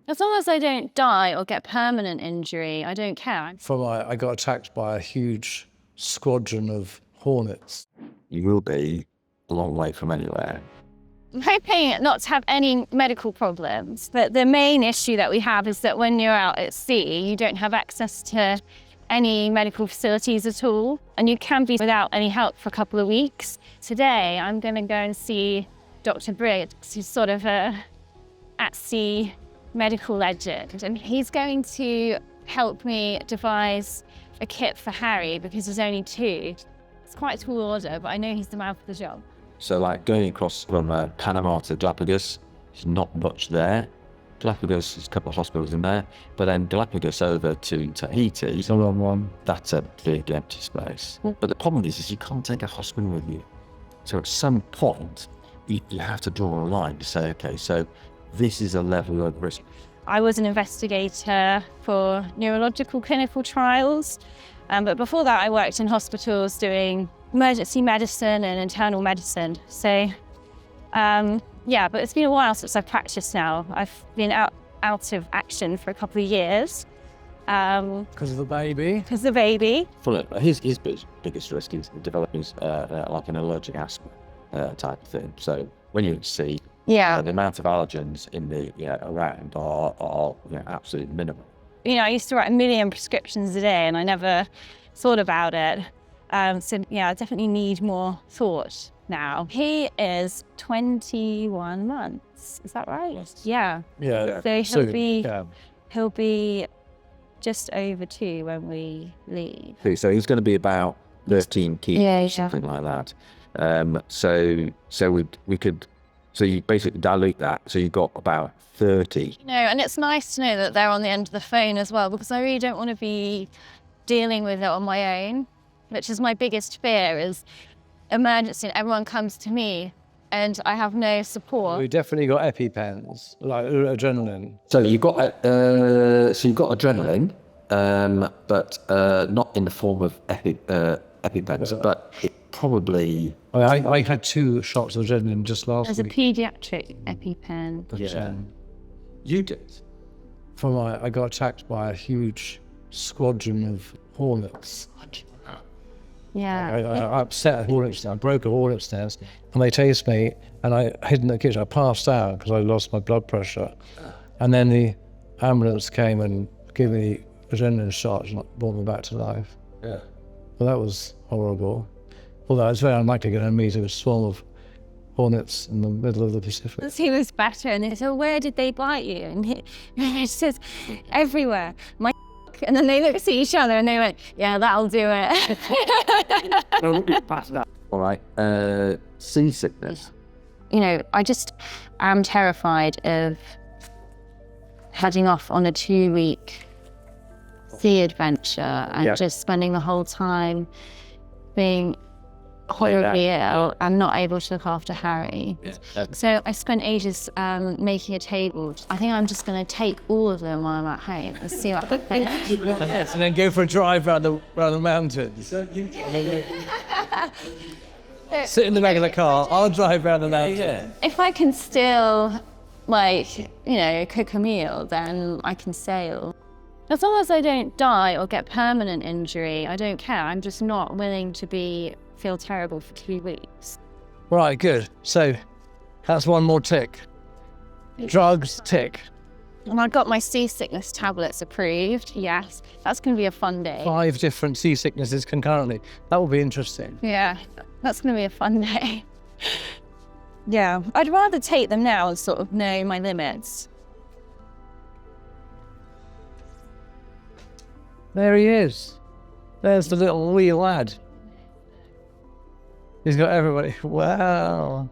As long as I don't die or get permanent injury, I don't care. I got attacked by a huge squadron of Hornets. You will be a long way from anywhere. I'm hoping not to have any medical problems, but the main issue that we have is that when you're out at sea, you don't have access to any medical facilities at all, and you can be without any help for a couple of weeks. Today, I'm going to go and see Dr Briggs, who's sort of a at-sea medical legend, and he's going to help me devise a kit for Harry because there's only 2. It's quite a tall order, but I know he's the man for the job. So like going across from Panama to Galapagos, there's not much there. Galapagos, there's a couple of hospitals in there, but then Galapagos over to Tahiti, It's a long one. that's a big empty space. But the problem is you can't take a hospital with you. So at some point, you have to draw a line to say, okay, so this is a level of risk. I was an investigator for neurological clinical trials, but before that I worked in hospitals doing emergency medicine and internal medicine. So yeah, but it's been a while since I've practiced now. I've been out of action for a couple of years. Because of the baby? Because of the baby. His biggest risk is developing like an allergic asthma type of thing. So when you see the amount of allergens in the around are absolutely minimal. You know, I used to write 1 million prescriptions a day and I never thought about it. So yeah, I definitely need more thought now. He is 21 months, is that right? Yes. Yeah. Yeah. So he'll be just over 2 when we leave. So he's going to be about 13 kilos, something like that. So you basically dilute that, so you've got about 30. No, and it's nice to know that they're on the end of the phone as well, because I really don't want to be dealing with it on my own, which is my biggest fear, is emergency and everyone comes to me and I have no support. We definitely got EpiPens, like adrenaline. So you've got adrenaline, but not in the form of EpiPens, but it probably. I had 2 shots of adrenaline just last There's a week. paediatric EpiPen. But, You did. I got attacked by a huge squadron of Hornets. Yeah. I upset a hornet's nest. I broke a hornet's nest, and they tased me, and I hid in the kitchen. I passed out because I lost my blood pressure, and then the ambulance came and gave me adrenaline shots and brought me back to life. Yeah. Well, that was horrible. Although it's very unlikely going to meet a swarm of hornets in the middle of the Pacific. He was better, and they said, where did they bite you? And he says, everywhere. My and then they looked at each other and they went, yeah, that'll do it. All right. Seasickness. You know, I just am terrified of heading off on a 2-week sea adventure and just spending the whole time being horribly ill and not able to look after Harry. So I spent ages making a table. I think I'm just going to take all of them while I'm at home and see what happens. Yes, and then go for a drive around the mountains. Sit in the back of the car, I'll drive around the mountains. If I can still, cook a meal, then I can sail. As long as I don't die or get permanent injury, I don't care. I'm just not willing to feel terrible for 2 weeks. Right, good. So that's one more tick. Drugs, tick. And I got my seasickness tablets approved, yes. That's going to be a fun day. 5 different seasicknesses concurrently. That will be interesting. Yeah, that's going to be a fun day. Yeah, I'd rather take them now and sort of know my limits. There he is. There's the little wee lad. He's got everybody. Wow.